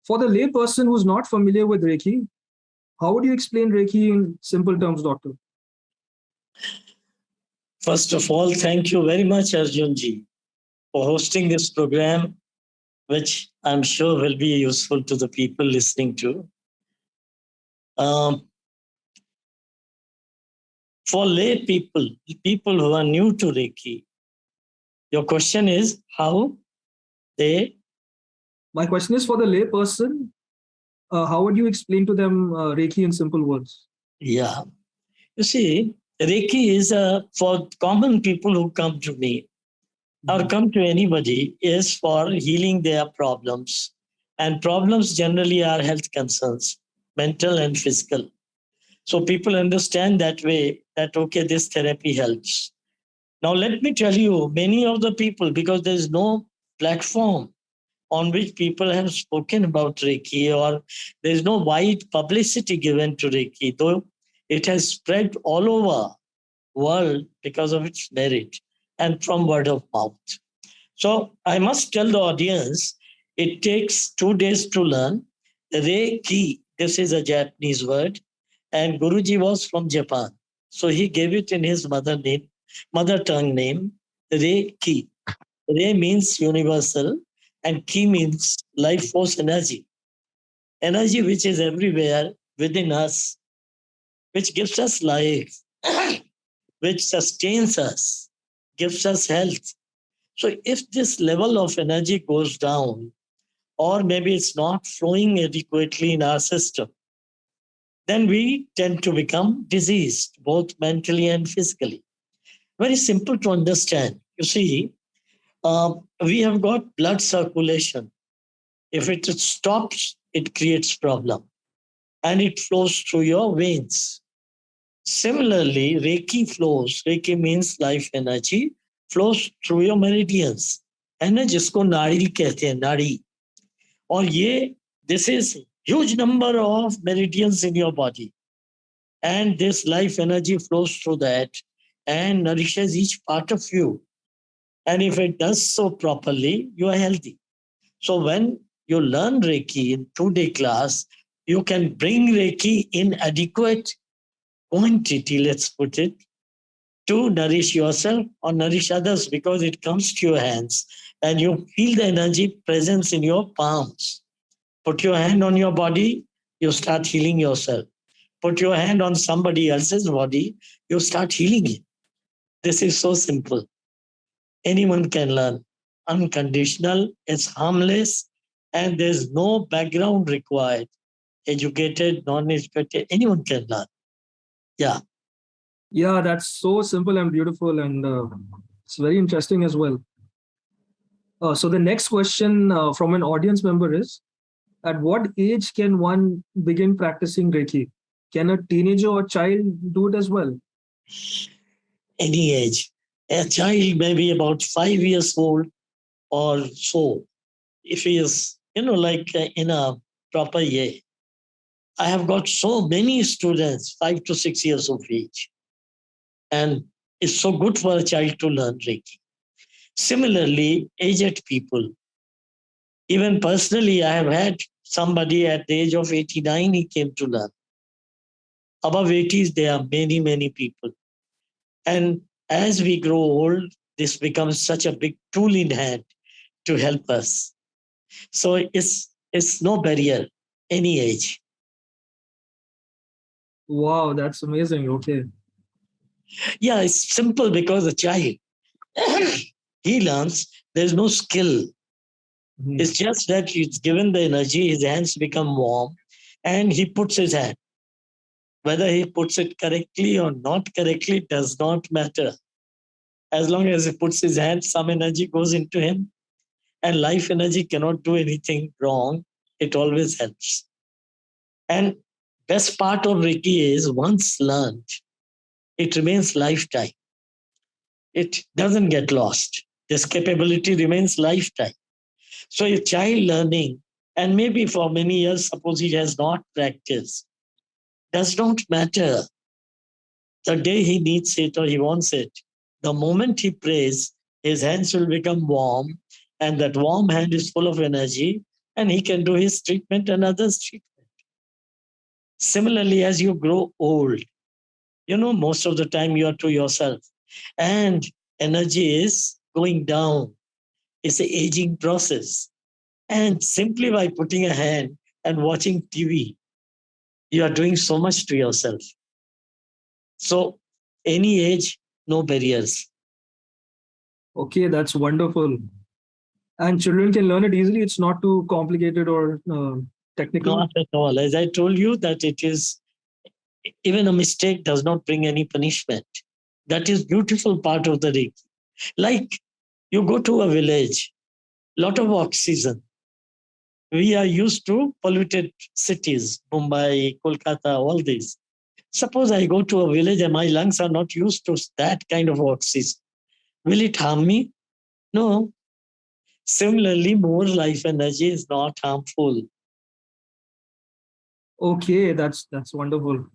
For the layperson who's not familiar with Reiki, how would you explain Reiki in simple terms, Doctor? First of all, thank you very much, Arjunji, for hosting this program, which I'm sure will be useful to the people listening to. For lay people, people who are new to Reiki, your question is how they... My question is for the layperson, how would you explain to them Reiki in simple words? Yeah. You see, Reiki is for common people who come to me or come to anybody is for healing their problems. And problems generally are health concerns, mental and physical. So people understand that way that, okay, this therapy helps. Now, let me tell you, many of the people, because there's no platform on which people have spoken about Reiki, or there's no wide publicity given to Reiki, though it has spread all over world because of its merit and from word of mouth. So I must tell the audience, it takes 2 days to learn. Reiki, this is a Japanese word, and Guruji was from Japan. So he gave it in his mother tongue name, Reiki. Re means universal, and Ki means life force energy. Energy which is everywhere within us, which gives us life, which sustains us, gives us health. So if this level of energy goes down, or maybe it's not flowing adequately in our system, then we tend to become diseased, both mentally and physically. Very simple to understand. You see, we have got blood circulation. If it stops, it creates problem, and it flows through your veins. Similarly, Reiki flows. Reiki means life energy, flows through your meridians. है ना, जिसको नाड़ी कहते हैं, नाड़ी. और ये, this is huge number of meridians in your body. And this life energy flows through that and nourishes each part of you. And if it does so properly, you are healthy. So when you learn Reiki in 2-day class, you can bring Reiki in adequate quantity, let's put it, to nourish yourself or nourish others, because it comes to your hands and you feel the energy presence in your palms. Put your hand on your body, you start healing yourself. Put your hand on somebody else's body, you start healing it. This is so simple. Anyone can learn. Unconditional, it's harmless, and there's no background required. Educated, non-educated, anyone can learn. Yeah. Yeah, that's so simple and beautiful, and it's very interesting as well. So the next question from an audience member is, at what age can one begin practicing Reiki? Can a teenager or child do it as well? Any age. A child may be about 5 years old or so, if he is, like in a proper way. I have got so many students, 5 to 6 years of age. And it's so good for a child to learn Reiki. Similarly, aged people. Even personally, I have had somebody at the age of 89, he came to learn. Above 80s, there are many, many people. And as we grow old, this becomes such a big tool in hand to help us. So it's no barrier, any age. Wow, that's amazing. Okay. Yeah, it's simple because a child, he learns, there's no skill. It's just that he's given the energy, his hands become warm, and he puts his hand. Whether he puts it correctly or not correctly does not matter. As long as he puts his hand, some energy goes into him, and life energy cannot do anything wrong. It always helps. And best part of Reiki is, once learned, it remains lifetime. It doesn't get lost. This capability remains lifetime. So a child learning, and maybe for many years, suppose he has not practiced, does not matter. The day he needs it or he wants it, the moment he prays, his hands will become warm, and that warm hand is full of energy, and he can do his treatment and others' treatment. Similarly, as you grow old, most of the time you are to yourself, and energy is going down. It's an aging process. And simply by putting a hand and watching TV, you are doing so much to yourself. So, any age, no barriers. Okay, that's wonderful. And children can learn it easily. It's not too complicated or technical. Not at all. As I told you, that it is, even a mistake does not bring any punishment. That is beautiful part of the Reiki. Like you go to a village, lot of oxygen. We are used to polluted cities, Mumbai, Kolkata, all these. Suppose I go to a village and my lungs are not used to that kind of oxygen. Will it harm me? No. Similarly, more life energy is not harmful. Okay, that's wonderful.